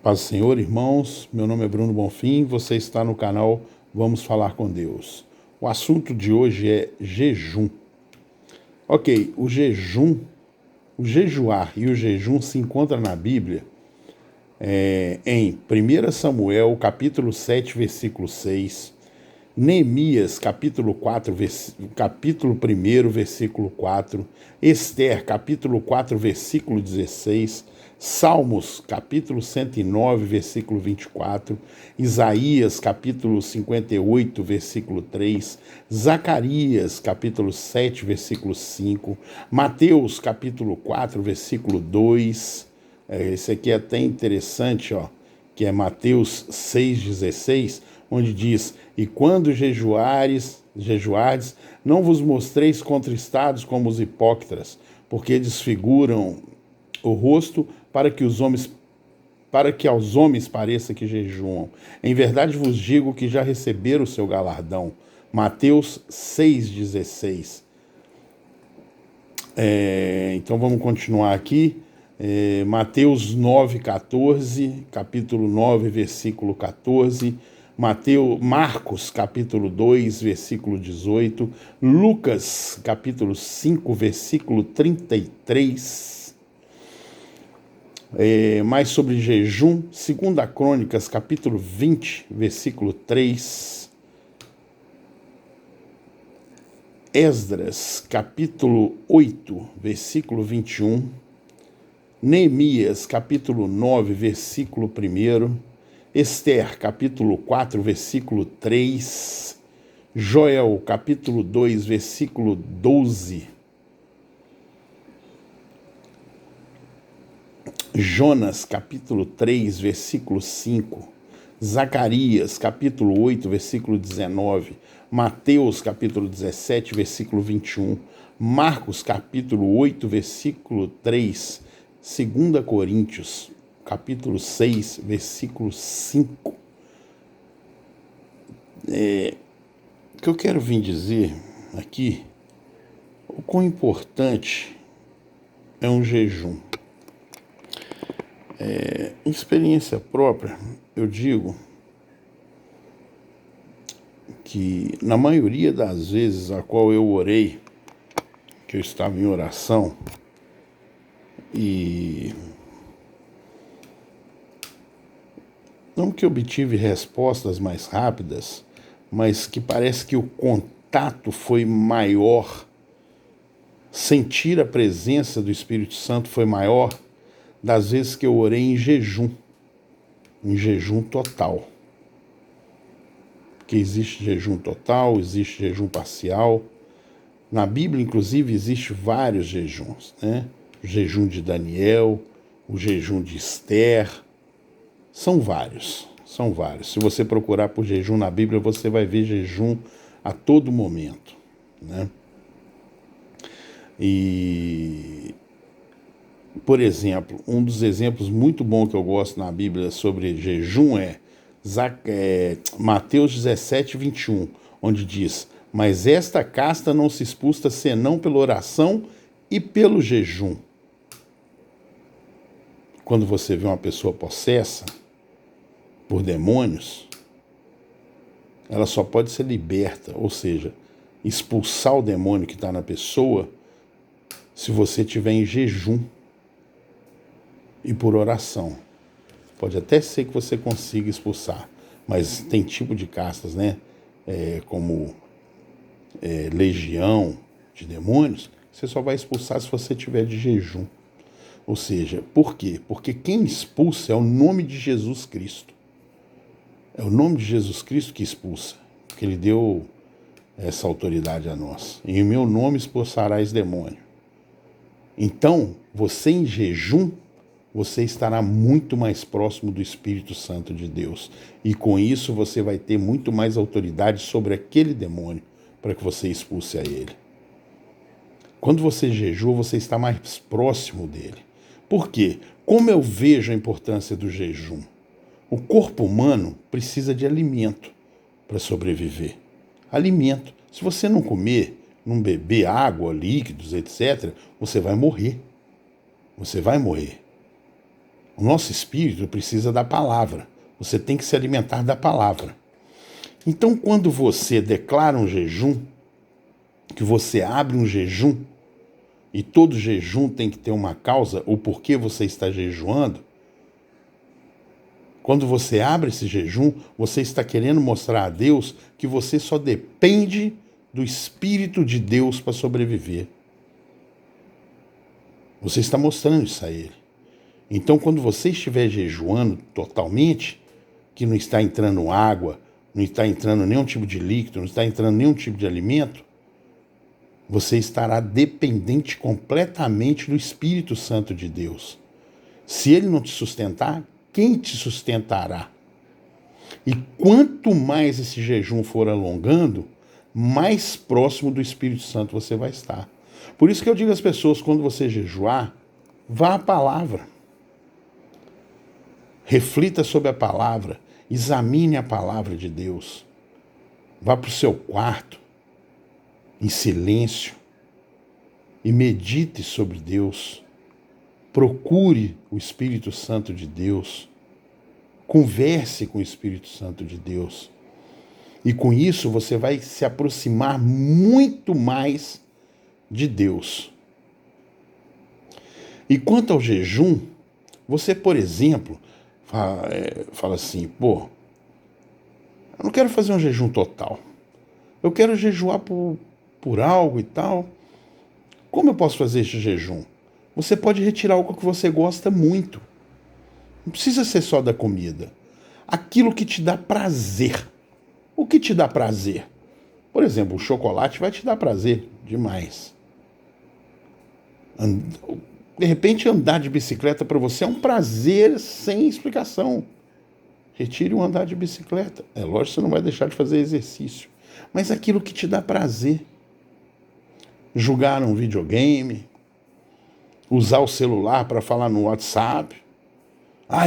Paz do Senhor, irmãos, meu nome é Bruno Bonfim, você está no canal Vamos Falar com Deus. O assunto de hoje é jejum. Ok, o jejuar e o jejum se encontram na Bíblia em 1 Samuel, capítulo 7, versículo 6, Neemias, capítulo 4, capítulo 1, versículo 4, Esther, capítulo 4, versículo 16, Salmos, capítulo 109, versículo 24, Isaías, capítulo 58, versículo 3, Zacarias, capítulo 7, versículo 5, Mateus, capítulo 4, versículo 2, esse aqui é até interessante, ó, que é Mateus 6,16, onde diz: e quando jejuardes, não vos mostreis contristados como os hipócritas, porque desfiguram o rosto para que aos homens pareça que jejuam. Em verdade vos digo que já receberam o seu galardão. Mateus 6,16. Então vamos continuar aqui. Mateus 9,14, capítulo 9, versículo 14, Marcos, capítulo 2, versículo 18, Lucas, capítulo 5, versículo 33, mais sobre jejum, 2 Crônicas, capítulo 20, versículo 3, Esdras, capítulo 8, versículo 21, Neemias, capítulo 9, versículo 1, Esther, capítulo 4, versículo 3, Joel, capítulo 2, versículo 12, Jonas, capítulo 3, versículo 5, Zacarias, capítulo 8, versículo 19, Mateus, capítulo 17, versículo 21, Marcos, capítulo 8, versículo 3, 2 Coríntios, capítulo 6, versículo 5. O que eu quero vir dizer aqui, o quão importante é um jejum. Em experiência própria, eu digo que na maioria das vezes a qual eu orei, que eu estava em oração, e não que obtive respostas mais rápidas, mas que parece que o contato foi maior, sentir a presença do Espírito Santo foi maior das vezes que eu orei em jejum total. Porque existe jejum total, existe jejum parcial. Na Bíblia, inclusive, existe vários jejuns, né? O jejum de Daniel, o jejum de Esther, são vários. Se você procurar por jejum na Bíblia, você vai ver jejum a todo momento, né? E, por exemplo, um dos exemplos muito bons que eu gosto na Bíblia sobre jejum é Mateus 17, 21, onde diz: mas esta casta não se expulsa senão pela oração e pelo jejum. Quando você vê uma pessoa possessa por demônios, ela só pode ser liberta, ou seja, expulsar o demônio que está na pessoa, se você estiver em jejum e por oração. Pode até ser que você consiga expulsar, mas tem tipo de castas, né? Como legião de demônios, você só vai expulsar se você tiver de jejum. Ou seja, por quê? Porque quem expulsa é o nome de Jesus Cristo. É o nome de Jesus Cristo que expulsa, porque ele deu essa autoridade a nós. Em meu nome expulsarás demônio. Então, você em jejum, você estará muito mais próximo do Espírito Santo de Deus. E com isso você vai ter muito mais autoridade sobre aquele demônio para que você expulse a ele. Quando você jejua, você está mais próximo dele. Por quê? Como eu vejo a importância do jejum? O corpo humano precisa de alimento para sobreviver. Alimento. Se você não comer, não beber água, líquidos, etc., você vai morrer. Você vai morrer. O nosso espírito precisa da palavra. Você tem que se alimentar da palavra. Então, quando você declara um jejum, que você abre um jejum, e todo jejum tem que ter uma causa, o porquê você está jejuando, quando você abre esse jejum, você está querendo mostrar a Deus que você só depende do Espírito de Deus para sobreviver. Você está mostrando isso a Ele. Então, quando você estiver jejuando totalmente, que não está entrando água, não está entrando nenhum tipo de líquido, não está entrando nenhum tipo de alimento, você estará dependente completamente do Espírito Santo de Deus. Se Ele não te sustentar, quem te sustentará? E quanto mais esse jejum for alongando, mais próximo do Espírito Santo você vai estar. Por isso que eu digo às pessoas, quando você jejuar, vá à palavra. Reflita sobre a palavra, examine a palavra de Deus. Vá para o seu quarto, em silêncio, e medite sobre Deus. Procure o Espírito Santo de Deus. Converse com o Espírito Santo de Deus. E com isso você vai se aproximar muito mais de Deus. E quanto ao jejum, você, por exemplo, fala assim, eu não quero fazer um jejum total. Eu quero jejuar por algo e tal. Como eu posso fazer esse jejum? Você pode retirar algo que você gosta muito. Não precisa ser só da comida. Aquilo que te dá prazer. O que te dá prazer? Por exemplo, o chocolate vai te dar prazer demais. De repente, andar de bicicleta para você é um prazer sem explicação. Retire o andar de bicicleta. É lógico que você não vai deixar de fazer exercício. Mas aquilo que te dá prazer. Jogar um videogame. Usar o celular para falar no WhatsApp.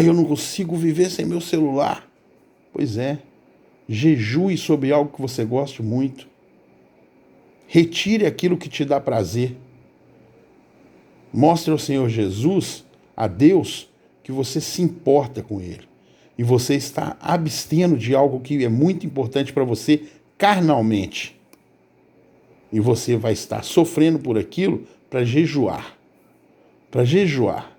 Eu não consigo viver sem meu celular. Pois é. Jejue sobre algo que você goste muito. Retire aquilo que te dá prazer. Mostre ao Senhor Jesus, a Deus, que você se importa com Ele. E você está abstendo de algo que é muito importante para você carnalmente. E você vai estar sofrendo por aquilo para jejuar. Para jejuar.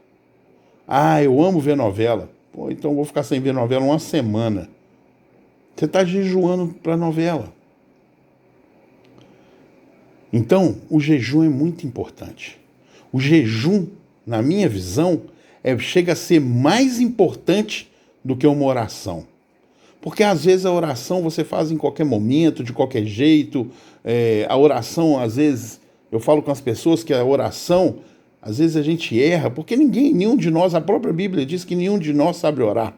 Eu amo ver novela. Então eu vou ficar sem ver novela uma semana. Você está jejuando para a novela. Então, o jejum é muito importante. O jejum, na minha visão, chega a ser mais importante do que uma oração. Porque às vezes a oração você faz em qualquer momento, de qualquer jeito. A oração, às vezes, eu falo com as pessoas que a oração, às vezes a gente erra, porque nenhum de nós, a própria Bíblia diz que nenhum de nós sabe orar.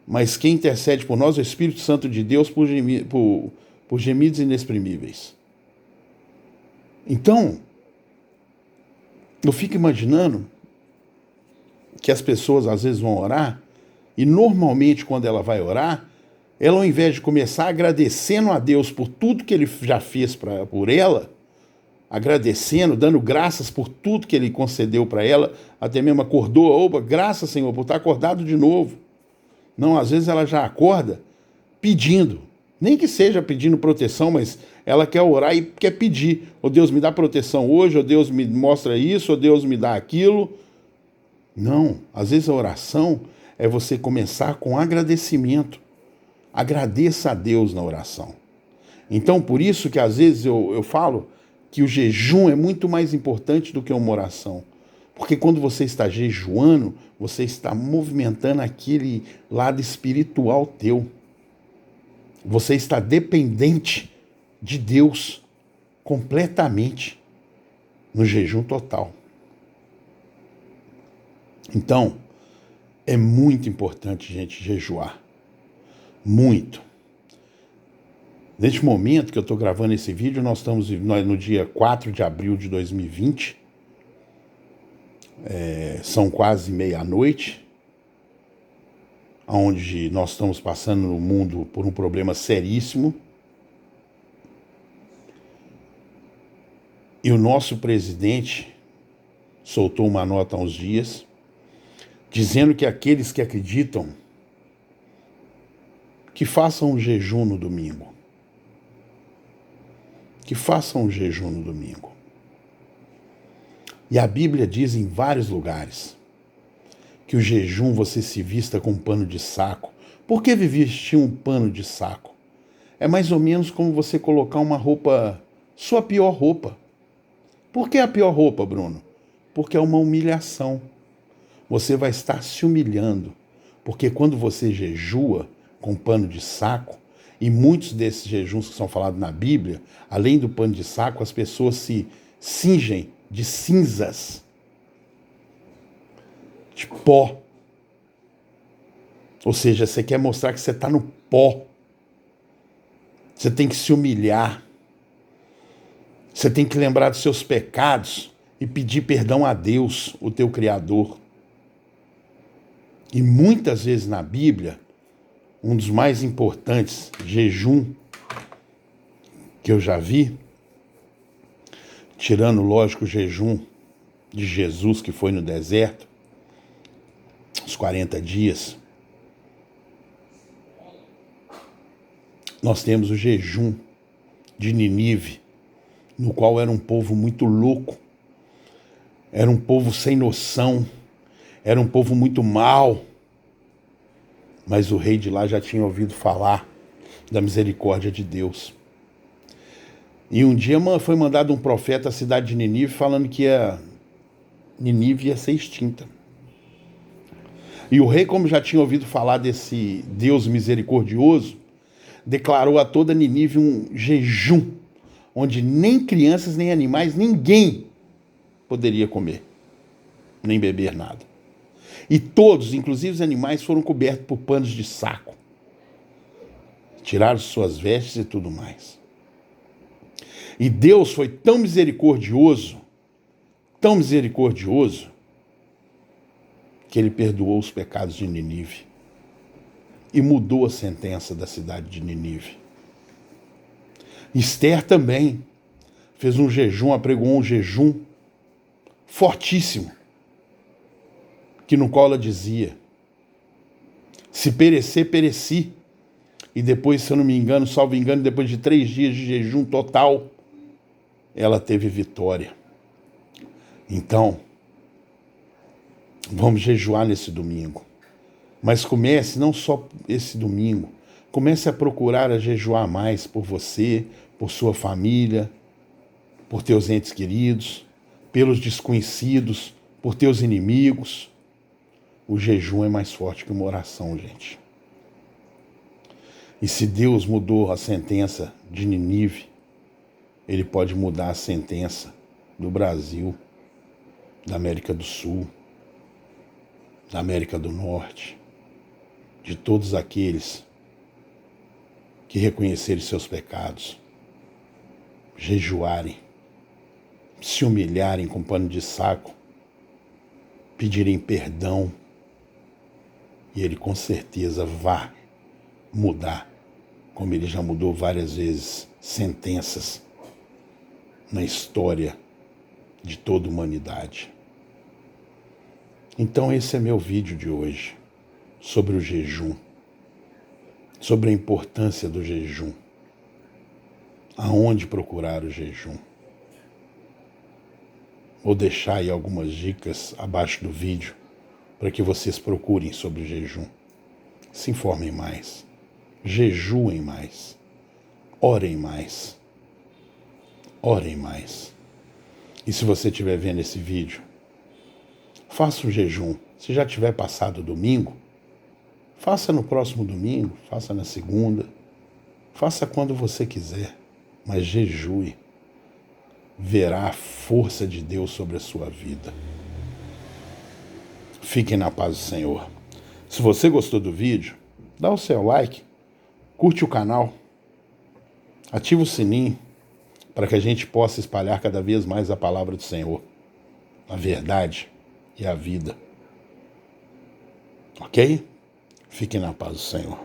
Mas quem intercede por nós é o Espírito Santo de Deus por gemidos inexprimíveis. Então, eu fico imaginando que as pessoas às vezes vão orar, e normalmente quando ela vai orar, ela ao invés de começar agradecendo a Deus por tudo que Ele já fez por ela, agradecendo, dando graças por tudo que Ele concedeu para ela, até mesmo acordou, graças, Senhor, por estar acordado de novo. Não, às vezes ela já acorda pedindo, nem que seja pedindo proteção, mas ela quer orar e quer pedir. Deus, me dá proteção hoje, Deus, me mostra isso, Deus, me dá aquilo. Não, às vezes a oração é você começar com agradecimento. Agradeça a Deus na oração. Então, por isso que às vezes eu falo que o jejum é muito mais importante do que uma oração. Porque quando você está jejuando, você está movimentando aquele lado espiritual teu. Você está dependente de Deus completamente no jejum total. Então, é muito importante, gente, jejuar. Muito. Neste momento que eu estou gravando esse vídeo, nós estamos no dia 4 de abril de 2020. São quase meia-noite, onde nós estamos passando no mundo por um problema seríssimo. E o nosso presidente soltou uma nota há uns dias dizendo que aqueles que acreditam que façam um jejum no domingo. Que façam um jejum no domingo. E a Bíblia diz em vários lugares que o jejum você se vista com um pano de saco. Por que vestir um pano de saco? É mais ou menos como você colocar uma roupa, sua pior roupa. Por que a pior roupa, Bruno? Porque é uma humilhação. Você vai estar se humilhando. Porque quando você jejua com pano de saco, e muitos desses jejuns que são falados na Bíblia, além do pano de saco, as pessoas se cingem de cinzas, de pó. Ou seja, você quer mostrar que você está no pó. Você tem que se humilhar. Você tem que lembrar dos seus pecados e pedir perdão a Deus, o teu Criador. E muitas vezes na Bíblia, um dos mais importantes jejum que eu já vi, tirando, lógico, o jejum de Jesus que foi no deserto, os 40 dias, nós temos o jejum de Nínive, no qual era um povo muito louco, era um povo sem noção, era um povo muito mau, mas o rei de lá já tinha ouvido falar da misericórdia de Deus. E um dia foi mandado um profeta à cidade de Nínive falando que Nínive ia ser extinta. E o rei, como já tinha ouvido falar desse Deus misericordioso, declarou a toda Nínive um jejum, onde nem crianças, nem animais, ninguém poderia comer, nem beber nada. E todos, inclusive os animais, foram cobertos por panos de saco. Tiraram suas vestes e tudo mais. E Deus foi tão misericordioso, que ele perdoou os pecados de Nínive e mudou a sentença da cidade de Nínive. Esther também fez um jejum, apregoou um jejum fortíssimo, que no qual ela dizia: se perecer, pereci. E depois, se eu não me engano, salvo engano, depois de 3 dias de jejum total, ela teve vitória. Então, vamos jejuar nesse domingo. Mas comece, não só esse domingo, comece a procurar a jejuar mais por você, por sua família, por teus entes queridos, pelos desconhecidos, por teus inimigos. O jejum é mais forte que uma oração, gente. E se Deus mudou a sentença de Nínive, ele pode mudar a sentença do Brasil, da América do Sul, da América do Norte, de todos aqueles que reconhecerem seus pecados, jejuarem, se humilharem com pano de saco, pedirem perdão, e ele com certeza vai mudar, como ele já mudou várias vezes, sentenças na história de toda a humanidade. Então esse é meu vídeo de hoje, sobre o jejum, sobre a importância do jejum, aonde procurar o jejum. Vou deixar aí algumas dicas abaixo do vídeo para que vocês procurem sobre o jejum. Se informem mais, jejuem mais, orem mais, orem mais. E se você estiver vendo esse vídeo, faça um jejum. Se já tiver passado o domingo, faça no próximo domingo, faça na segunda, faça quando você quiser, mas jejue. Verá a força de Deus sobre a sua vida. Fiquem na paz do Senhor. Se você gostou do vídeo, dá o seu like, curte o canal, ativa o sininho para que a gente possa espalhar cada vez mais a palavra do Senhor, a verdade e a vida. Ok? Fiquem na paz do Senhor.